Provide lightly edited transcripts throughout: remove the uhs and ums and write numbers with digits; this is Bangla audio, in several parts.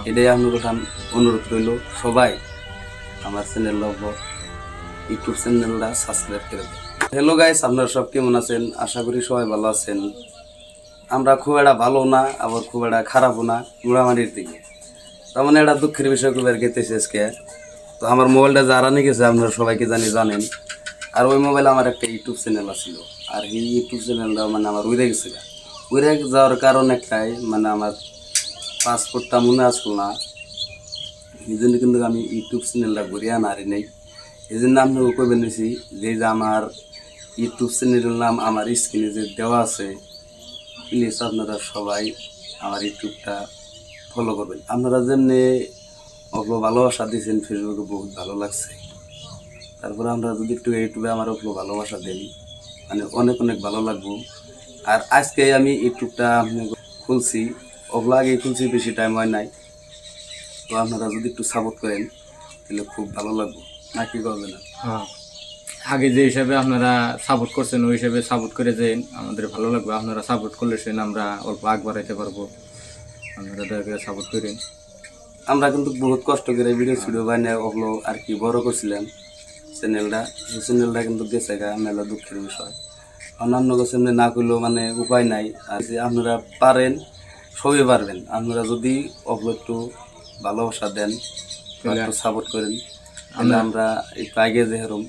এটাই আপনার কথা অনুরোধ রইল, সবাই আমার চ্যানেল ইউটিউব চ্যানেলটা সাবস্ক্রাইব করে দেন। হ্যালো গাইস, আপনারা সব কেমন আছেন? আশা করি সবাই ভালো আছেন। আমরা খুব একটা ভালো না, আবার খুব একটা খারাপও না, মোটামুটির দিকে। তার মানে একটা দুঃখের বিষয় খুব আর গেতেছে আজকে। তো আমার মোবাইলটা যারা নিয়ে গেছে আপনারা সবাইকে জানেন। আর ওই মোবাইলে আমার একটা ইউটিউব চ্যানেল আছিল, আর এই ইউটিউব চ্যানেলটা মানে আমার উড়ে গেছে। উড়ে যাওয়ার কারণ একটাই, মানে আমার পাসপোর্টটা মনে আসলো না, এই জন্য কিন্তু আমি ইউটিউব চ্যানেলটা ঘুরিয়ে আনারি নেই। এই জন্য আপনাকে কবে নিয়েছি যে আমার ইউটিউব চ্যানেলের নাম আমার স্ক্রিনে যে দেওয়া আছে, প্লিজ আপনারা সবাই আমার ইউটিউবটা ফলো করবেন। আপনারা যেমনি ওগুলো ভালোবাসা দিয়েছেন ফেসবুকে, বহুত ভালো লাগছে। তারপরে আমরা যদি একটু ইউটিউবে আমার ওগুলো ভালোবাসা দেন, মানে অনেক অনেক ভালো লাগবো। আর আজকে আমি ইউটিউবটা আপনি খুলছি, ওগুলো আগে খুলছি, বেশি টাইম হয় নাই। তো আপনারা যদি একটু সাপোর্ট করেন তাহলে খুব ভালো লাগবে, না কি করবেন না? হ্যাঁ, আগে যে হিসাবে আপনারা সাপোর্ট করছেন ওই হিসাবে সাপোর্ট করে যান, আমাদের ভালো লাগবে। আপনারা সাপোর্ট করলে সেন আমরা অল্প আগ বাড়াইতে পারবো। আপনারা দয়া করে সাপোর্ট করেন। আমরা কিন্তু বহুত কষ্ট করে ভিডিও বানিয়ে ওগুলো আর কি বড় করছিলাম চ্যানেলটা। এই চ্যানেলটা কিন্তু গেছে গা, মেলা দুঃখের বিষয়। অন্যান্য সামনে না করলেও মানে উপায় নাই। আর যে আপনারা পারেন, সবই পারবেন, আপনারা যদি ওগুলো একটু ভালোবাসা দেন, একটু সাপোর্ট করেন, তাহলে আমরা একটু আগে যে হেরম।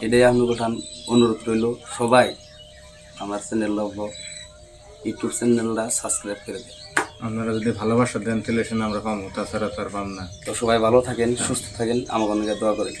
এটাই আপনার কথা অনুরোধ রইল, সবাই আমার চ্যানেল ইউটিউব চ্যানেলটা সাবস্ক্রাইব করে দেন। আপনারা যদি ভালোবাসা দেন তাহলে সেন আমরা পাবো, তাছাড়া তার পাম না। তো সবাই ভালো থাকেন, সুস্থ থাকেন, আমাকে অনেক দোয়া করেন।